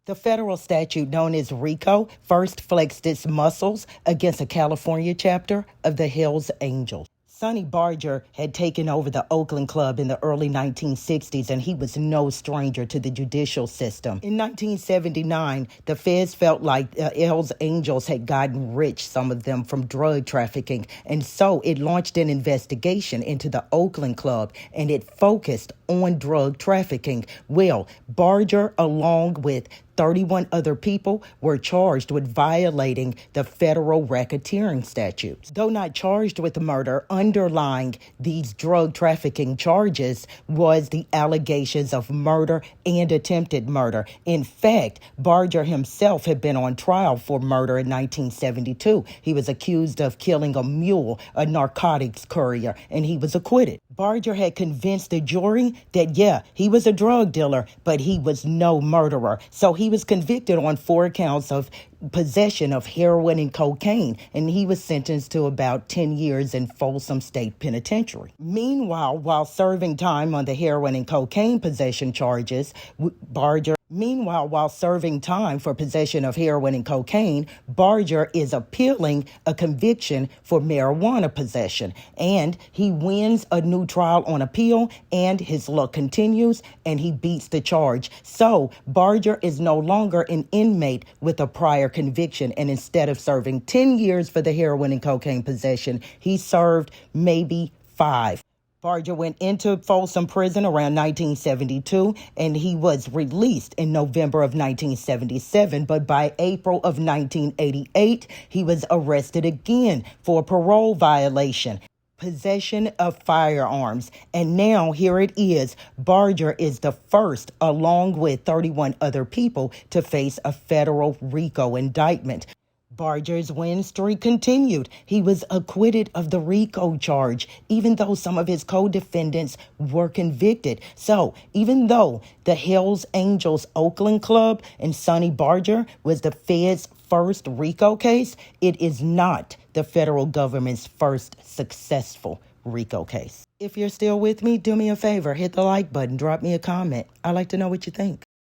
The federal statute known as RICO first flexed its muscles against a California chapter of the Hells Angels. Sonny Barger had taken over the Oakland club in the early 1960s, and he was no stranger to the judicial system. In 1979, the feds felt like the Hells Angels had gotten rich, some of them from drug trafficking, and so it launched an investigation into the Oakland club, and it focused on drug trafficking. Well, Barger, along with 31 other people, were charged with violating the federal racketeering statutes. Though not charged with murder, underlying these drug trafficking charges was the allegations of murder and attempted murder. In fact, Barger himself had been on trial for murder in 1972. He was accused of killing a mule, a narcotics courier, and he was acquitted. Barger had convinced the jury that, yeah, he was a drug dealer, but he was no murderer. So he was convicted on 4 counts of possession of heroin and cocaine, and he was sentenced to about 10 years in Folsom State Penitentiary. Meanwhile, while serving time on the heroin and cocaine possession charges, while serving time for possession of heroin and cocaine, Barger is appealing a conviction for marijuana possession, and he wins a new trial on appeal, and his luck continues, and he beats the charge. So Barger is no longer an inmate with a prior conviction, and instead of serving 10 years for the heroin and cocaine possession, he served maybe 5. Barger went into Folsom Prison around 1972, and he was released in November of 1977. But by April of 1988, he was arrested again for a parole violation, possession of firearms. And now here it is. Barger is the first, along with 31 other people, to face a federal RICO indictment. Barger's win streak continued. He was acquitted of the RICO charge, even though some of his co-defendants were convicted. So, even though the Hells Angels Oakland Club and Sonny Barger was the Fed's first RICO case, it is not the federal government's first successful RICO case. If you're still with me, do me a favor, hit the like button, drop me a comment. I'd like to know what you think.